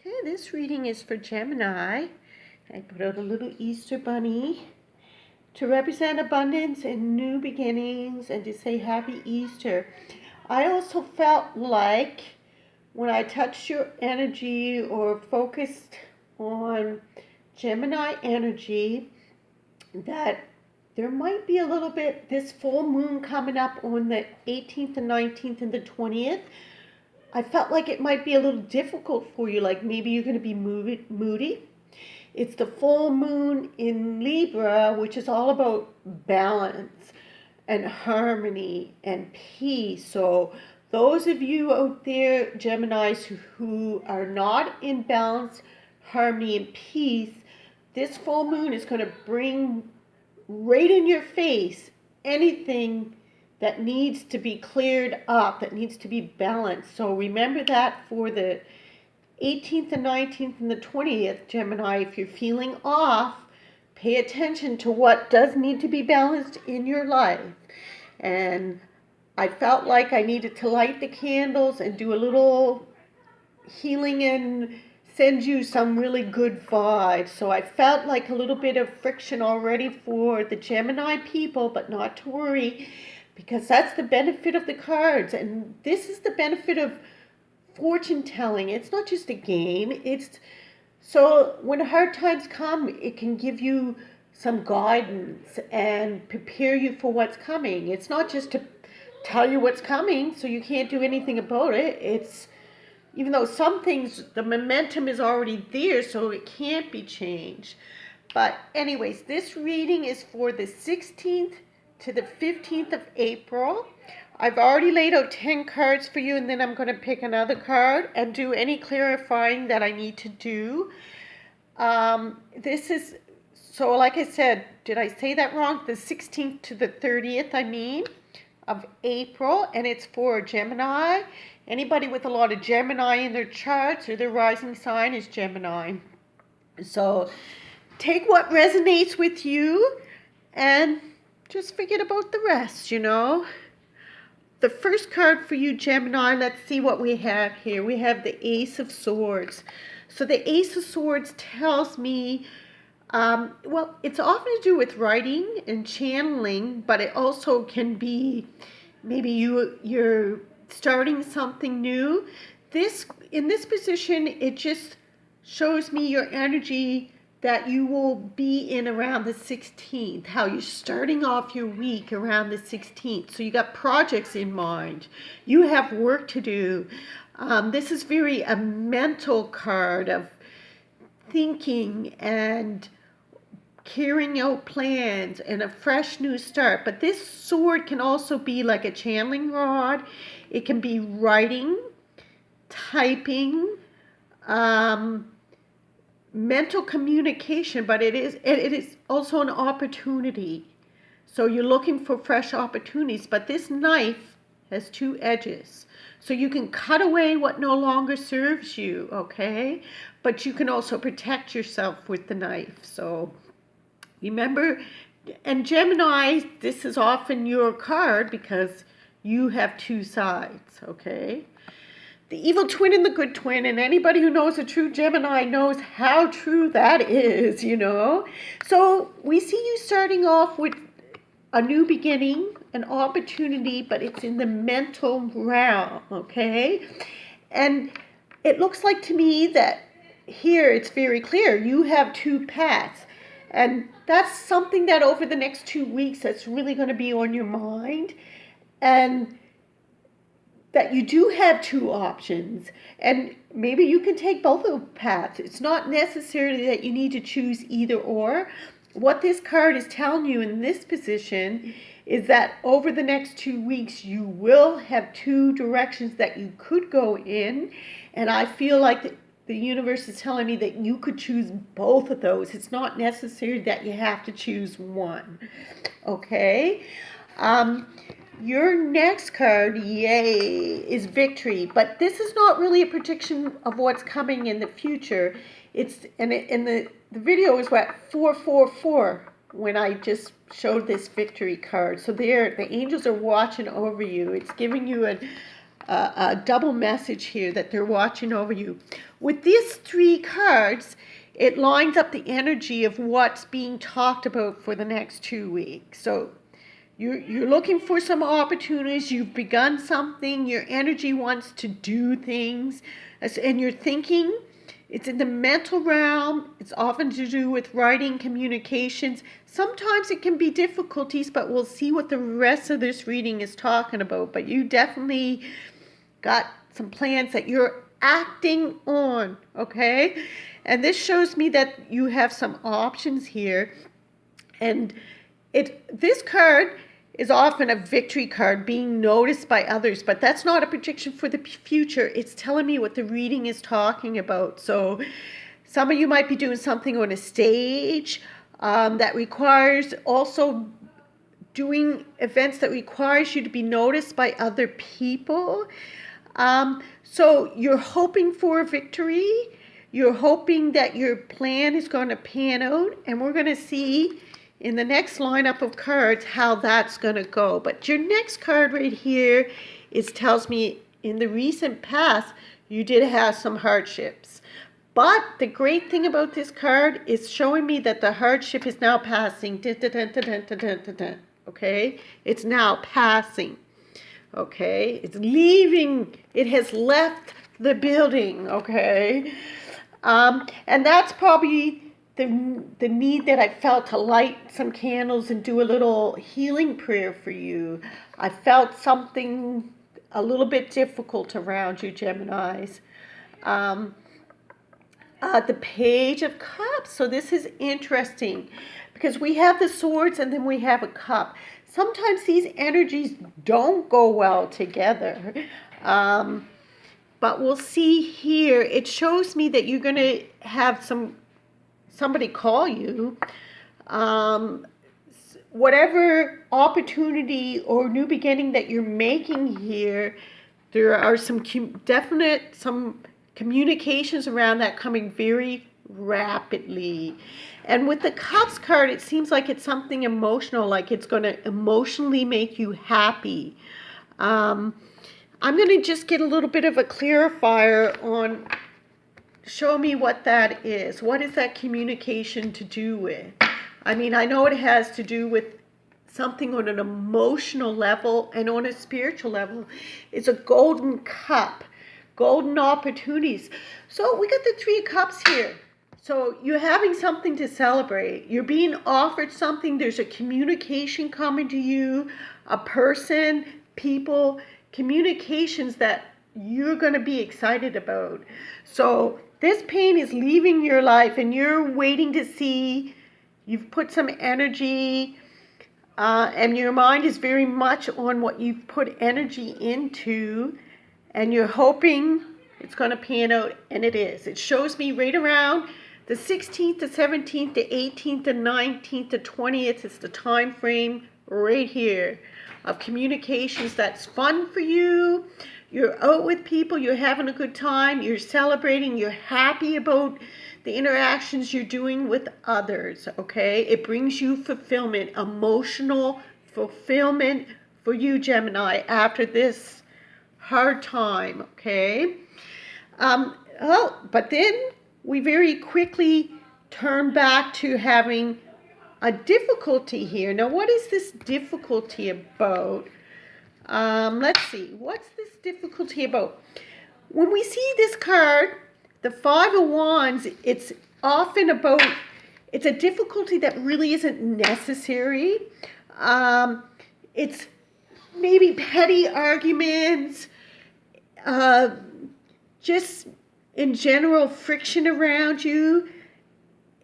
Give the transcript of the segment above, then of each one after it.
Okay, this reading is for Gemini. I put out a little Easter bunny to represent abundance and new beginnings and to say Happy Easter. I also felt like when I touched your energy or focused on Gemini energy that there might be a little bit this full moon coming up on the 18th and 19th and the 20th. I felt like it might be a little difficult for you, like maybe you're going to be moody. It's the full moon in Libra, which is all about balance and harmony and peace. So those of you out there, Geminis, who are not in balance, harmony, and peace, this full moon is going to bring right in your face anything that needs to be cleared up, that needs to be balanced. So remember that for the 18th and 19th and the 20th, Gemini, if you're feeling off, pay attention to what does need to be balanced in your life. And I felt like I needed to light the candles and do a little healing and send you some really good vibes. So I felt like a little bit of friction already for the Gemini people, but not to worry, because that's the benefit of the cards. And this is the benefit of fortune telling. It's not just a game. It's so when hard times come, it can give you some guidance and prepare you for what's coming. It's not just to tell you what's coming so you can't do anything about it. It's even though some things, the momentum is already there, so it can't be changed. But anyways, this reading is for the 16th to the 15th of April. I've already laid out 10 cards for you, and then I'm going to pick another card and do any clarifying that I need to do. This is, so like I said, did I say that wrong? The 16th to the 30th, of April, and it's for Gemini. Anybody with a lot of Gemini in their charts or their rising sign is Gemini. So take what resonates with you and just forget about the rest, The first card for you, Gemini, let's see what we have here. We have the Ace of Swords. So the Ace of Swords tells me, it's often to do with writing and channeling, but it also can be maybe you're starting something new. In this position, it just shows me your energy that you will be in around the 16th, how you're starting off your week around the 16th. So you got projects in mind. You have work to do. This is very a mental card of thinking and carrying out plans and a fresh new start. But this sword can also be like a channeling rod. It can be writing, typing, mental communication, but it is also an opportunity. So you're looking for fresh opportunities, but this knife has two edges. So you can cut away what no longer serves you, okay? But you can also protect yourself with the knife. So remember, and Gemini, this is often your card because you have two sides, okay? The evil twin and the good twin, and anybody who knows a true Gemini knows how true that is, So we see you starting off with a new beginning, an opportunity, but it's in the mental realm, okay? And it looks like to me that here it's very clear. You have two paths. And that's something that over the next 2 weeks that's really going to be on your mind. And that you do have two options, and maybe you can take both of the paths. It's not necessarily that you need to choose either or. What this card is telling you in this position is that over the next 2 weeks, you will have two directions that you could go in, and I feel like the universe is telling me that you could choose both of those. It's not necessary that you have to choose one, okay? Your next card, yay, is victory. But this is not really a prediction of what's coming in the future. The video is what 444 when I just showed this victory card. So the angels are watching over you. It's giving you a double message here that they're watching over you. With these 3 cards, it lines up the energy of what's being talked about for the next 2 weeks. So you're looking for some opportunities. You've begun something. Your energy wants to do things, and you're thinking. It's in the mental realm. It's often to do with writing, communications. Sometimes it can be difficulties, but we'll see what the rest of this reading is talking about. But you definitely got some plans that you're acting on, okay? And this shows me that you have some options here. And this card is often a victory card, being noticed by others, but that's not a prediction for the future. It's telling me what the reading is talking about. So some of you might be doing something on a stage that requires also doing events that requires you to be noticed by other people. So you're hoping for a victory. You're hoping that your plan is going to pan out, and we're going to see in the next lineup of cards how that's going to go. But your next card right here tells me in the recent past you did have some hardships. But the great thing about this card is showing me that the hardship is now passing. Okay? It's now passing. Okay? It's leaving. It has left the building. Okay? And that's probably the need that I felt to light some candles and do a little healing prayer for you. I felt something a little bit difficult around you, Geminis. The Page of Cups. So this is interesting because we have the swords and then we have a cup. Sometimes these energies don't go well together. But we'll see here. It shows me that you're going to have somebody call you. Whatever opportunity or new beginning that you're making here, there are some communications around that coming very rapidly. And with the Cups card, it seems like it's something emotional, like it's going to emotionally make you happy. I'm going to just get a little bit of a clarifier on, show me what that is. What is that communication to do with? I mean, I know it has to do with something on an emotional level and on a spiritual level. It's a golden cup, golden opportunities. So we got the 3 cups here. So you're having something to celebrate. You're being offered something. There's a communication coming to you, a person, people, communications that you're going to be excited about. So this pain is leaving your life and you're waiting to see. You've put some energy and your mind is very much on what you've put energy into, and you're hoping it's going to pan out, and it is. It shows me right around the 16th, the 17th, the 18th, the 19th, the 20th. It's the time frame right here of communications that's fun for you. You're out with people, you're having a good time, you're celebrating, you're happy about the interactions you're doing with others, okay? It brings you fulfillment, emotional fulfillment for you, Gemini, after this hard time, okay? But then we very quickly turn back to having a difficulty here. Now, what is this difficulty about? Let's see. What's this difficulty about? When we see this card, the 5 of Wands, it's often about, it's a difficulty that really isn't necessary. It's maybe petty arguments, just in general friction around you.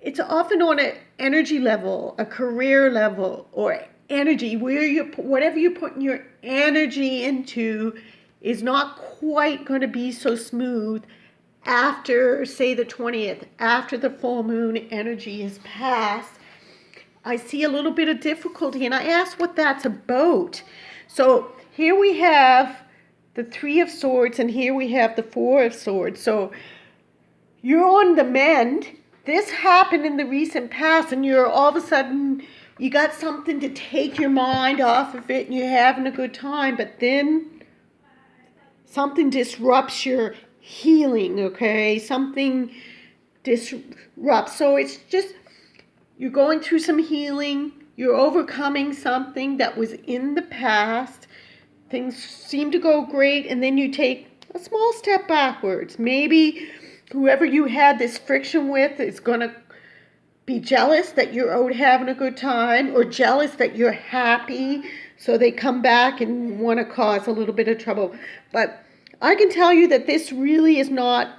It's often on an energy level, a career level, or energy where whatever you're putting your energy into is not quite going to be so smooth after, say, the 20th, after the full moon energy is passed. I see a little bit of difficulty, and I ask what that's about. So here we have the 3 of Swords, and here we have the 4 of Swords. So you're on the mend. This happened in the recent past, and you're all of a sudden, you got something to take your mind off of it, and you're having a good time. But then something disrupts your healing, okay? Something disrupts. So it's just, you're going through some healing, you're overcoming something that was in the past. Things seem to go great, and then you take a small step backwards. Maybe whoever you had this friction with is going to be jealous that you're out having a good time, or jealous that you're happy, so they come back and want to cause a little bit of trouble. But I can tell you that this really is not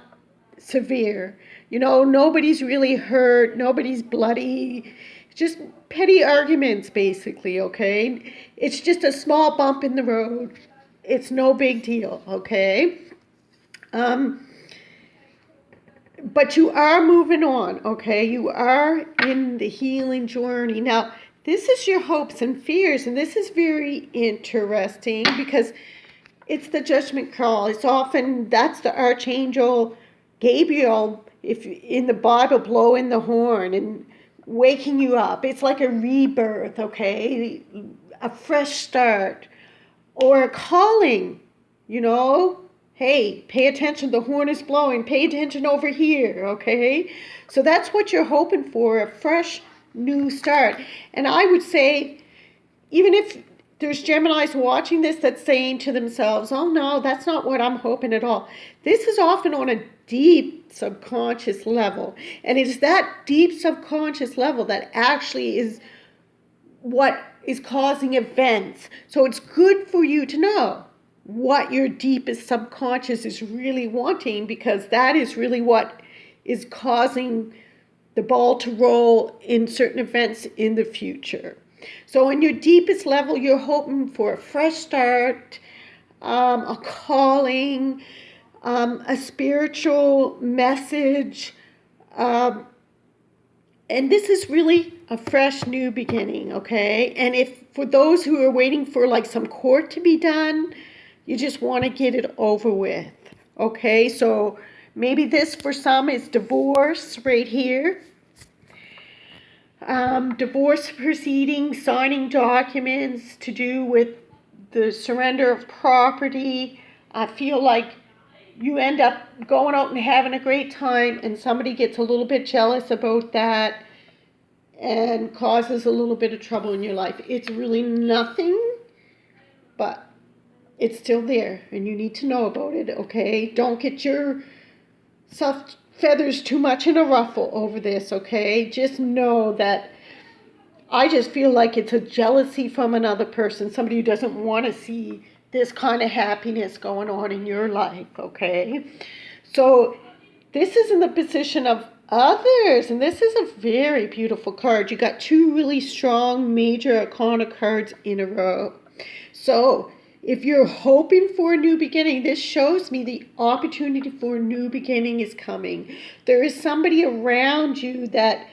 severe. You know, nobody's really hurt, nobody's bloody. It's just petty arguments, basically, okay? It's just a small bump in the road. It's no big deal, okay? But you are moving on, okay? You are in the healing journey. Now, this is your hopes and fears, and this is very interesting because it's the judgment call. It's often, that's the archangel Gabriel, if in the Bible, blowing the horn and waking you up. It's like a rebirth, okay? A fresh start, or a calling, you know? Hey, pay attention, the horn is blowing, pay attention over here, okay? So that's what you're hoping for, a fresh new start. And I would say, even if there's Geminis watching this that's saying to themselves, oh no, that's not what I'm hoping at all. This is often on a deep subconscious level. And it is that deep subconscious level that actually is what is causing events. So it's good for you to know what your deepest subconscious is really wanting, because that is really what is causing the ball to roll in certain events in the future. So in your deepest level, you're hoping for a fresh start, a calling, a spiritual message, and this is really a fresh new beginning, okay? And if for those who are waiting for like some court to be done, you just want to get it over with, okay? So maybe this for some is divorce right here. Divorce proceedings, signing documents to do with the surrender of property. I feel like you end up going out and having a great time, and somebody gets a little bit jealous about that and causes a little bit of trouble in your life. It's really nothing, but it's still there, and you need to know about it, okay? Don't get your feathers too much in a ruffle over this, okay? Just know that I just feel like it's a jealousy from another person, somebody who doesn't want to see this kind of happiness going on in your life, okay? So this is in the position of others, and this is a very beautiful card. You got two really strong major arcana cards in a row. So if you're hoping for a new beginning, this shows me the opportunity for a new beginning is coming. There is somebody around you that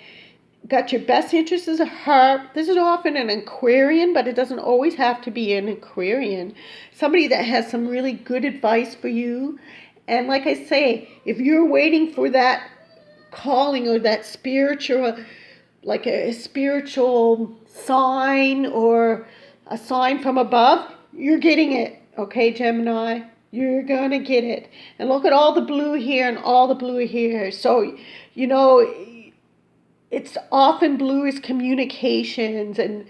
got your best interests at heart. This is often an Aquarian, but it doesn't always have to be an Aquarian. Somebody that has some really good advice for you. And like I say, if you're waiting for that calling or that spiritual, like a spiritual sign or a sign from above, you're getting it, okay, Gemini? You're going to get it. And look at all the blue here and all the blue here. So, you know, it's often blue is communications and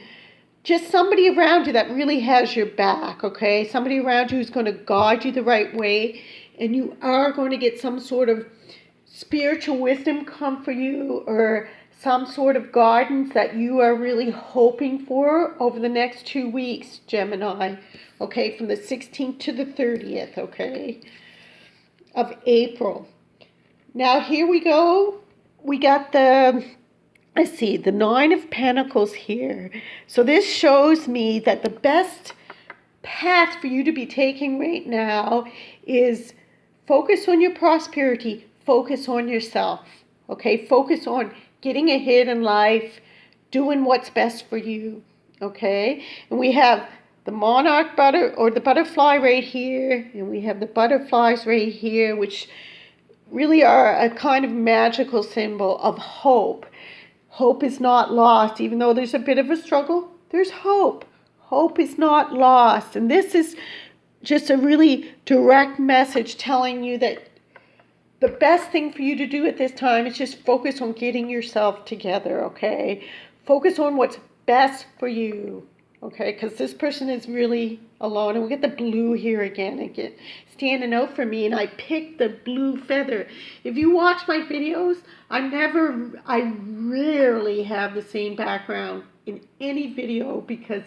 just somebody around you that really has your back, okay? Somebody around you who's going to guide you the right way, and you are going to get some sort of spiritual wisdom come for you, or some sort of guidance that you are really hoping for over the next 2 weeks, Gemini, okay? From the 16th to the 30th, okay, of April. Now, here we go. We got the Nine of Pentacles here. So this shows me that the best path for you to be taking right now is focus on your prosperity, focus on yourself, okay? Focus on getting ahead in life, doing what's best for you, okay? And we have the monarch the butterfly right here, and we have the butterflies right here, which really are a kind of magical symbol of hope. Hope is not lost. Even though there's a bit of a struggle, there's hope. Hope is not lost. And this is just a really direct message telling you that the best thing for you to do at this time is just focus on getting yourself together, okay? Focus on what's best for you, okay? Because this person is really alone. And we get the blue here again, standing out for me. And I picked the blue feather. If you watch my videos, I rarely have the same background in any video, because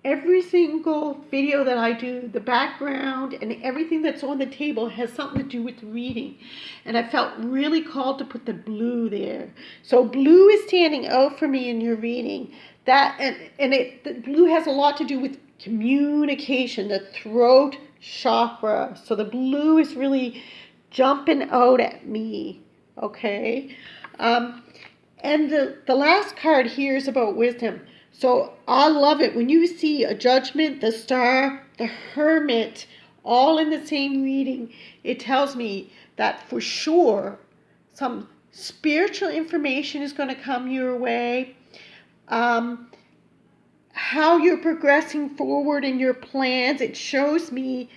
every single video that I do, the background and everything that's on the table has something to do with reading. And I felt really called to put the blue there. So blue is standing out for me in your reading. The blue has a lot to do with communication, the throat chakra. So the blue is really jumping out at me, okay? And the last card here is about wisdom. So I love it when you see a Judgment, the Star, the Hermit, all in the same reading. It tells me that for sure some spiritual information is going to come your way. How you're progressing forward in your plans. It shows me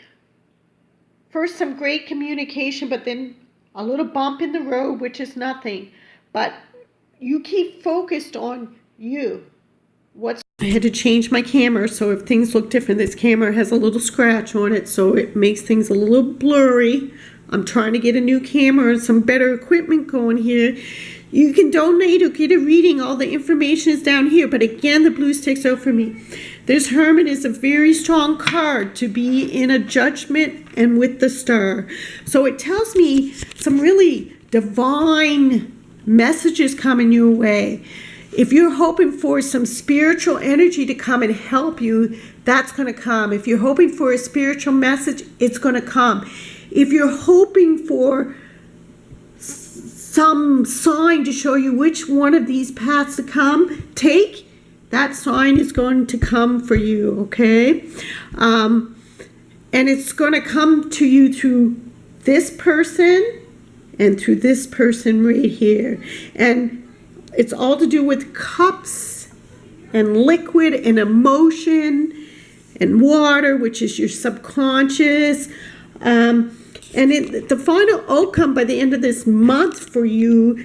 first some great communication, but then a little bump in the road, which is nothing. But you keep focused on you. I had to change my camera, so if things look different, this camera has a little scratch on it, so it makes things a little blurry. I'm trying to get a new camera and some better equipment going here. You can donate or get a reading. All the information is down here, but again, the blue sticks out for me. This Hermit is a very strong card to be in a Judgment and with the Star. So it tells me some really divine messages coming your way. If you're hoping for some spiritual energy to come and help you, that's going to come. If you're hoping for a spiritual message, it's going to come. If you're hoping for some sign to show you which one of these paths to take, that sign is going to come for you, okay? And it's going to come to you through this person and through this person right here. And it's all to do with cups and liquid and emotion and water, which is your subconscious. And the final outcome by the end of this month for you,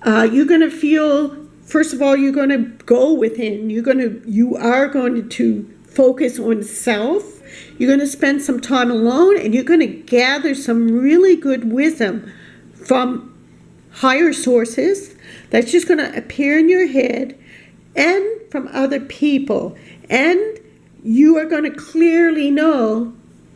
you're going to feel, first of all, you're going to go within. You are going to focus on self. You're going to spend some time alone, and you're going to gather some really good wisdom from higher sources that's just going to appear in your head and from other people. And you are going to clearly know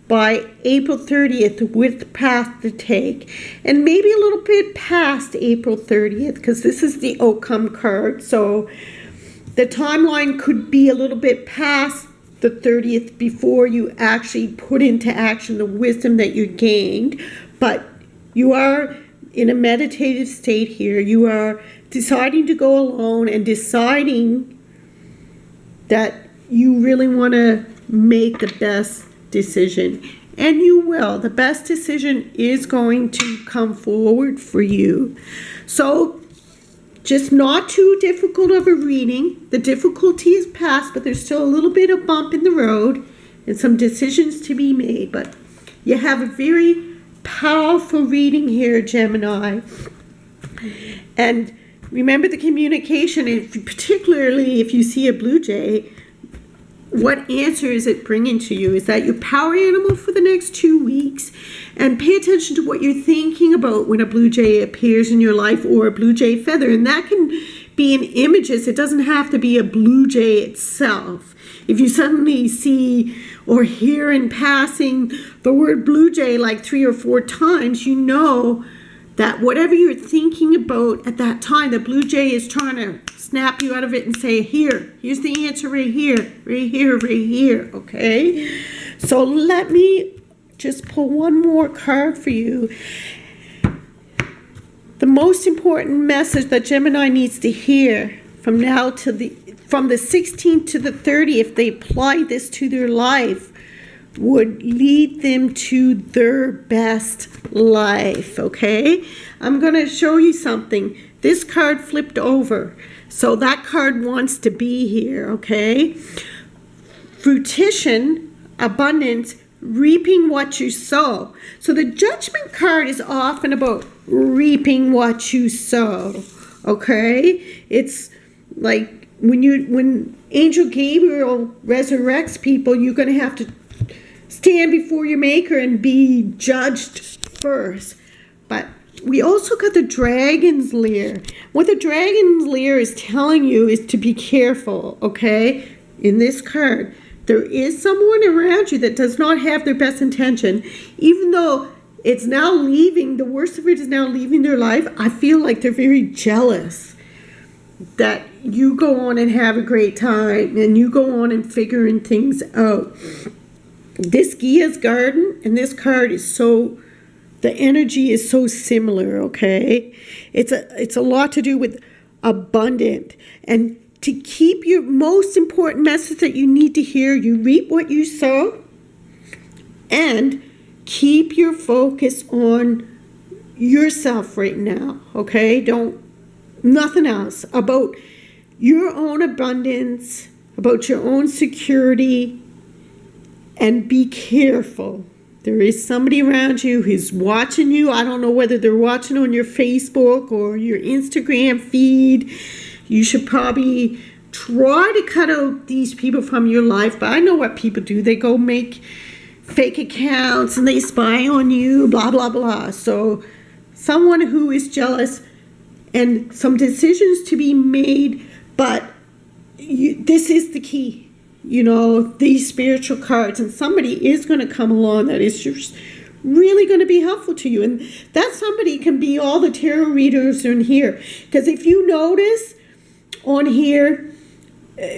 by April 30th which path to take. And maybe a little bit past April 30th, because this is the outcome card. So the timeline could be a little bit past the 30th before you actually put into action the wisdom that you gained. But you are in a meditative state here. You are deciding to go alone and deciding that you really want to make the best decision. And you will. The best decision is going to come forward for you. So just not too difficult of a reading. The difficulty is past, but there's still a little bit of bump in the road and some decisions to be made. But you have a very powerful reading here, Gemini. And remember the communication, particularly if you see a blue jay, what answer is it bringing to you? Is that your power animal for the next 2 weeks? And pay attention to what you're thinking about when a blue jay appears in your life, or a blue jay feather. And that can be in images. It doesn't have to be a blue jay itself. If you suddenly see or hear in passing the word blue jay like 3 or 4 times, you know that whatever you're thinking about at that time, the blue jay is trying to snap you out of it and say, here's the answer right here, right here, right here, okay? So let me just pull one more card for you. The most important message that Gemini needs to hear from now to from the 16th to the 30th, if they apply this to their life, would lead them to their best life, okay? I'm going to show you something. This card flipped over, so that card wants to be here, okay? Fruition, abundance, reaping what you sow. So the Judgment card is often about reaping what you sow. Okay? It's like when Angel Gabriel resurrects people, you're going to have to stand before your maker and be judged first. But we also got the Dragon's Lair. What the Dragon's Lair is telling you is to be careful, okay? In this card, there is someone around you that does not have their best intention. Even though it's now leaving, the worst of it is now leaving their life, I feel like they're very jealous that you go on and have a great time and you go on and figuring things out. This Gia's Garden and this card is so, the energy is so similar, okay? It's a lot to do with abundant. And to keep your most important message that you need to hear, you reap what you sow, and keep your focus on yourself right now, okay? Nothing else. About your own abundance, about your own security, and be careful. There is somebody around you who's watching you. I don't know whether they're watching on your Facebook or your Instagram feed. You should probably try to cut out these people from your life. But I know what people do. They go make fake accounts and they spy on you, blah, blah, blah. So someone who is jealous and some decisions to be made. But this is the key. You know, these spiritual cards, and somebody is going to come along that is just really going to be helpful to you. And that somebody can be all the tarot readers in here. Because if you notice on here,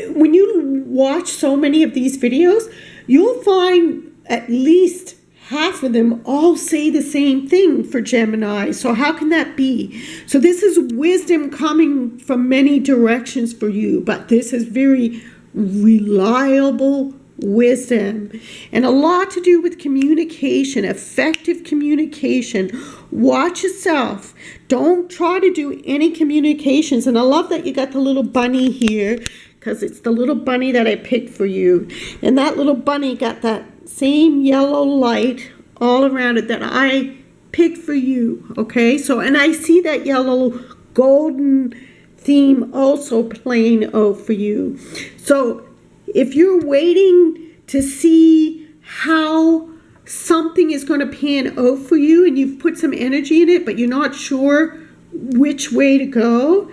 when you watch so many of these videos, you'll find at least half of them all say the same thing for Gemini. So how can that be? So this is wisdom coming from many directions for you, but this is very reliable wisdom, and a lot to do with communication, effective communication. Watch yourself. Don't try to do any communications. And I love that you got the little bunny here, because it's the little bunny that I picked for you. And that little bunny got that same yellow light all around it that I picked for you. Okay, so, and I see that yellow golden theme also playing out for you. So if you're waiting to see how something is going to pan out for you and you've put some energy in it, but you're not sure which way to go,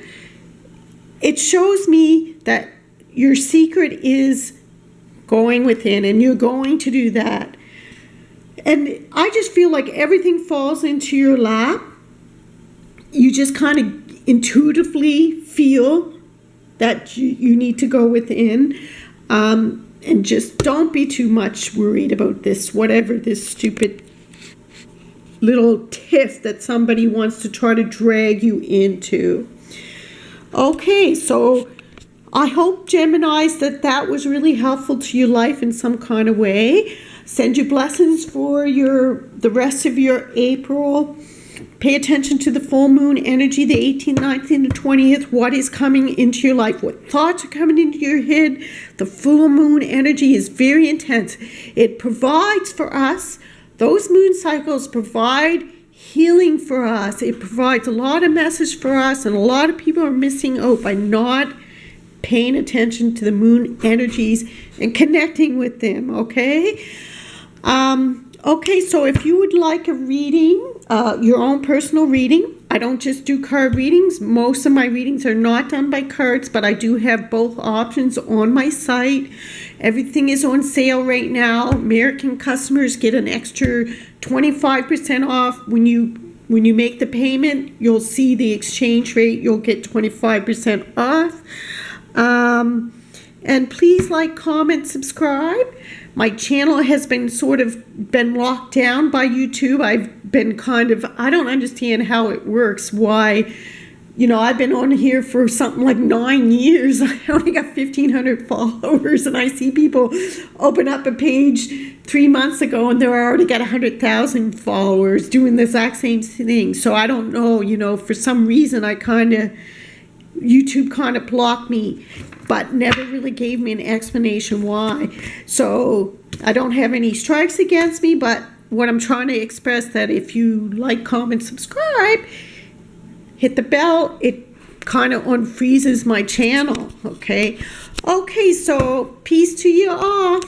it shows me that your secret is going within, and you're going to do that. And I just feel like everything falls into your lap. You just kind of intuitively feel that you need to go within, and just don't be too much worried about this, whatever this stupid little tiff that somebody wants to try to drag you into. Okay, so I hope, Geminis, that was really helpful to your life in some kind of way. Send you blessings for the rest of your April. Pay attention to the full moon energy, the 18th, 19th, and 20th. What is coming into your life? What thoughts are coming into your head? The full moon energy is very intense. It provides for us, those moon cycles provide healing for us. It provides a lot of message for us, and a lot of people are missing out by not paying attention to the moon energies and connecting with them, okay? Okay, so if you would like a reading, your own personal reading, I don't just do card readings. Most of my readings are not done by cards, but I do have both options on my site. Everything is on sale right now. American customers get an extra 25% off when you make the payment. You'll see the exchange rate. You'll get 25% off. And please like, comment, subscribe. My channel has been been locked down by YouTube. I've been I don't understand how it works. Why, I've been on here for something like 9 years. I only got 1,500 followers, and I see people open up a page 3 months ago and they're already got 100,000 followers doing the exact same thing. So I don't know, for some reason I YouTube kind of blocked me, but never really gave me an explanation why. So I don't have any strikes against me, but what I'm trying to express that if you like, comment, subscribe, hit the bell, it kind of unfreezes my channel, okay? Okay, so peace to you all.